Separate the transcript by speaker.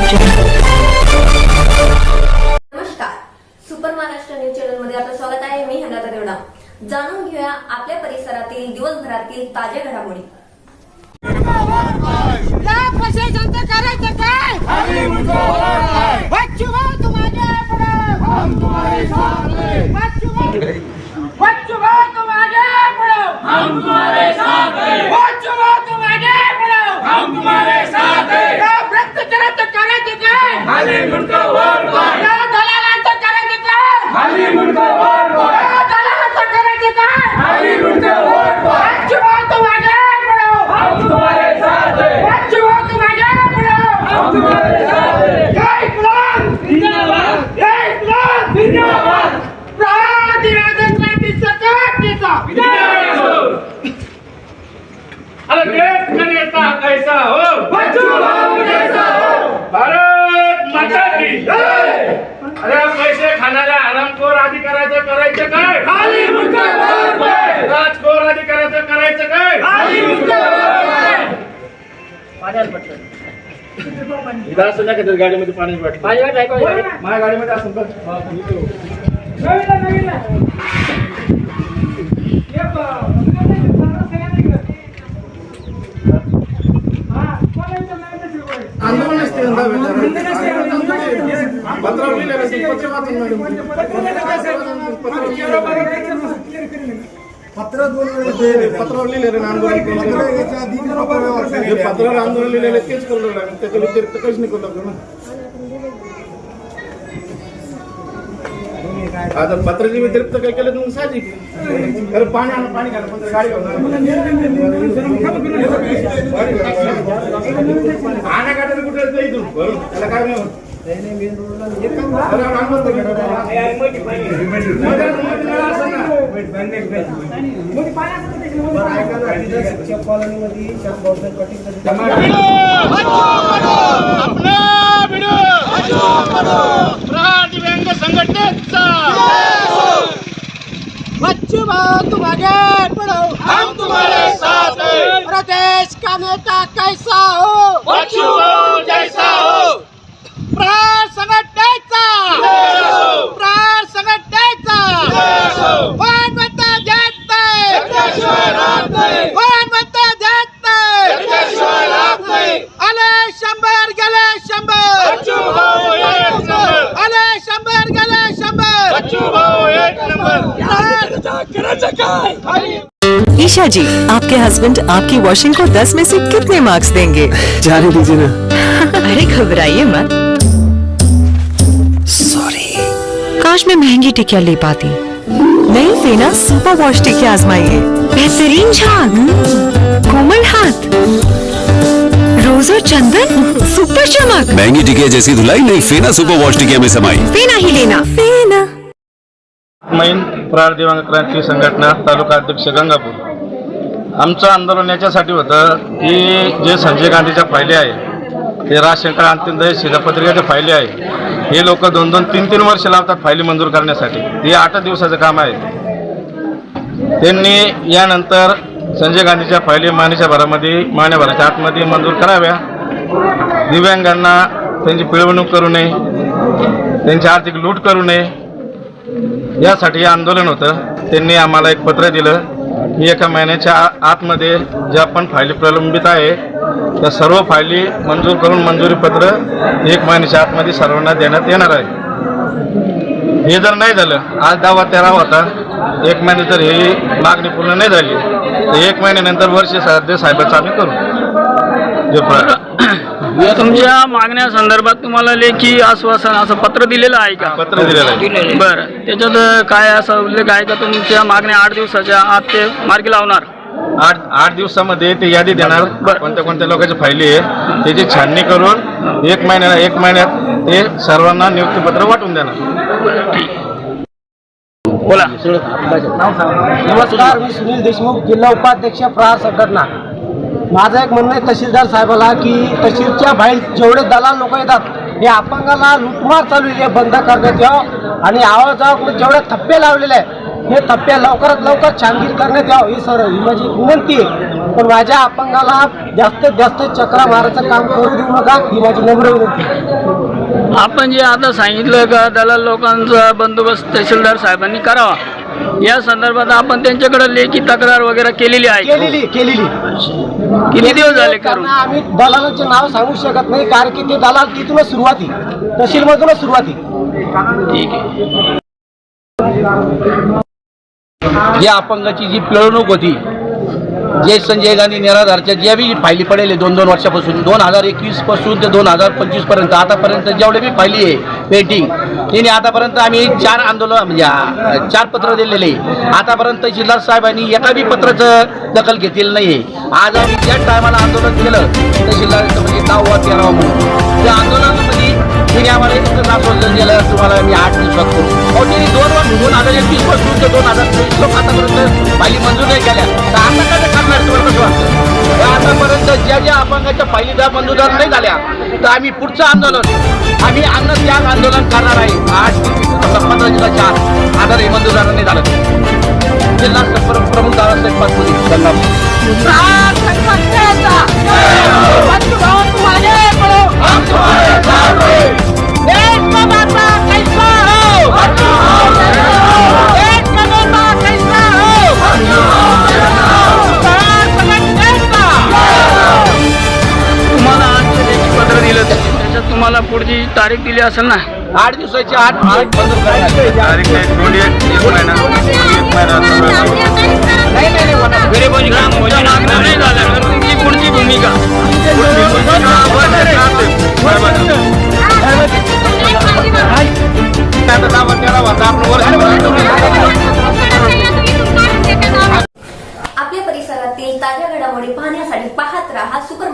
Speaker 1: नमस्कार, super Maharashtra news channel मध्ये आपलं स्वागत आहे. मी हनाता देवडा. जाणून घेऊया आपल्या परिसरातील दिवसभरातील ताज्या घडामोडी.
Speaker 2: कैसा हो भारत माता की जय. अरे पैसे खाणाऱ्या हरामखोर अधिकाऱ्याचं करायचं काय? राजखोर अधिकाऱ्याचं करायचं काय? असं नाही का गाडीमध्ये पाणी वाटतं माझ्या गाडीमध्ये असं आंदोलन असते पत्रावर लिहिलेलं आंदोलन लिहिलेलं तेच करू लागेल. त्याच्या व्यतिरिक्त काहीच नाही करू लागलो ना. आता पत्राच्या व्यतिरिक्त काही केलं तर साहजिक आहे. पाणी आणा, पाणी घाला, पण गाडी आणा गाड्याला कुठे इथून बरोबर त्याला काय नाही होत. संघटनेचा
Speaker 3: बच्चू भाऊ तुम आगे बढ़ो,
Speaker 2: हम तुम्हारे साथ हैं.
Speaker 3: प्रदेश का नेता कैसा हो,
Speaker 2: बच्चू भाऊ जैसा हो.
Speaker 3: प्राण संघटनेचा, प्राण संघटनेचा कोण म्हणता देत नाही, कोण म्हणता देत नाही. आले 100 गेले 100,
Speaker 2: बच्चू भाऊ एक नंबर.
Speaker 3: आले 100 गेले 100.
Speaker 2: बच्चू भाऊ एक नंबर.
Speaker 4: ईशा जी, आपके हस्बैंड आपकी वॉशिंग को 10 में से कितने मार्क्स देंगे?
Speaker 5: जाने दीजिए ना.
Speaker 4: अरे घबराइए मत.
Speaker 5: सॉरी.
Speaker 4: काश मैं महंगी टिकिया ले पाती. नई फेना सुपर वॉश टिकिया आजमाइए. बेहतरीन झाग, कोमल हाथ, रोज और चंदन, सुपर चमक.
Speaker 5: महंगी टिकिया जैसी धुलाई नहीं फेना सुपर वॉश टिकिया में समाई.
Speaker 4: फेना ही लेना. फेना.
Speaker 2: मैन प्रहार दिव्यांग क्रांती संघटना तालुका अध्यक्ष गंगापूर. आमचं आंदोलन याच्यासाठी होतं की जे संजय गांधीच्या फायले आहे, ते राशन कार्ड अंत्योदय शिधापत्रिकेच्या फायले आहे, हे लोक 2-2, 3-3 वर्ष लावतात फायली मंजूर करण्यासाठी. हे 8 दिवसाचं काम आहे. त्यांनी यानंतर संजय गांधीच्या फायली महिन्याभराच्या आतमध्ये मंजूर कराव्या. दिव्यांगांना त्यांची पिळवणूक करू नये, त्यांची आर्थिक लूट करू नये, यासाठी आंदोलन होतं. त्यांनी आम्हाला एक पत्र दिलं की 1 महिन्याच्या आतमध्ये ज्या पण फायली प्रलंबित आहे त्या सर्व फायली मंजूर करून मंजुरीपत्र 1 महिन्याच्या आतमध्ये सर्वांना देण्यात येणार आहे. हे जर नाही झालं, आज 10-13 होता, 1 महिने जर ही मागणी पूर्ण नाही झाली तर 1 महिन्यानंतर वर्ष साहेबांचं आम्ही करू.
Speaker 6: तुमच्या मागण्या संदर्भात तुम्हाला लेखी आश्वासन असं पत्र दिलेलं आहे का?
Speaker 2: पत्र दिलेलं आहे.
Speaker 6: बरं, त्याच्यात काय असा उल्लेख आहे का तुमच्या मागण्या 8 दिवसाच्या आत ते मार्गी लावणार?
Speaker 2: 8 दिवसामध्ये ते यादी देणार कोणत्या कोणत्या लोकांची फायली आहे त्याची छाननी करून 1 महिन्यात ते सर्वांना नियुक्तीपत्र वाटून देणार.
Speaker 6: बोला.
Speaker 3: नमस्कार, मी सुनील देशमुख, जिल्हा उपाध्यक्ष प्रहार संघटना. माझं एक म्हणणं आहे तहसीलदार साहेबाला की तहसीलच्या बाहेर जेवढे दलाल लोक येतात हे अपंगाला लुटमार चालू आहे, बंद करण्यात यावं. आणि आवाजावर जेवढे थप्पे लावलेले आहे हे थप्प्या लवकरात लवकर छानगीर करण्यात यावं ही सर ही माझी विनंती आहे. पण माझ्या अपंगाला जास्तीत जास्त चक्रा मारायचं काम करू देऊ नका ही माझी नम्र विनंती आहे.
Speaker 6: आपण जे आता सांगितलं का दलाल लोकांचा बंदोबस्त तहसीलदार साहेबांनी करावा, या संदर्भात आपण त्यांच्याकडे लेखी तक्रार वगैरे केलेली आहे.
Speaker 3: केलेली
Speaker 6: किती दिवस झाले करून?
Speaker 3: त्यांना आम्ही दलालांचे नाव सांगू शकत नाही कारण की ते दलाल तिथूनच सुरुवाती तहसीलमधूनच सुरुवाती.
Speaker 6: ठीक आहे.
Speaker 7: या अपंगाची जी पिळवणूक होती, जे संजय गांधी निराधारच्या ज्या बी फायली पडेल 2-2 वर्षापासून 2021 पासून ते 2025 पर्यंत आतापर्यंत जेवढे बी फायली आहे पेंटिंग तिने आतापर्यंत आम्ही 4 आंदोलन म्हणजे 4 पत्र दिलेले. आतापर्यंत तहसीलदार साहेबांनी एका बी पत्राचं दखल घेतलेलं नाही आहे. आज आम्ही ज्या टायमाला आंदोलन केलं तहसीलदाराचं म्हणजे 9 वा 13 म्हणून त्या आंदोलनामध्ये तिने आम्हाला इतकं आश्वासन दिलं तुम्हाला मी 8 दिवसात करू. अहो तिने 2021 पासून ते 2024 लोक आतापर्यंत फायली मंजूर नाही केल्या. तर आता काय करणार तुम्हाला कसं वाटतं? आतापर्यंत ज्या अपंगाच्या फायली जर मंजूर नाही झाल्या तर आम्ही पुढचं आंदोलन आम्ही अन्नत्याग आंदोलन करणार आहे. 15 जिल्ह्याच्या आधार हे मंजूर नाही झालं. जिल्हा प्रमुख दादासाहेब पाटोले
Speaker 6: तुम्हाला आज जे लेखी पत्र दिलं त्याच्यात तुम्हाला पुढची तारीख दिली असेल ना?
Speaker 7: 8 दिवसाची 8 मंजूर करण्यात
Speaker 2: तारीख आहे 1 महिना 1 महिना
Speaker 6: गरीबांची ग्रामोच्या मागण्या नाही झाल्या तर तुमची पुढची भूमिका?
Speaker 1: आपल्या परिसरातील ताज्या घडामोडी पाहण्यासाठी पाहत राहा सुपर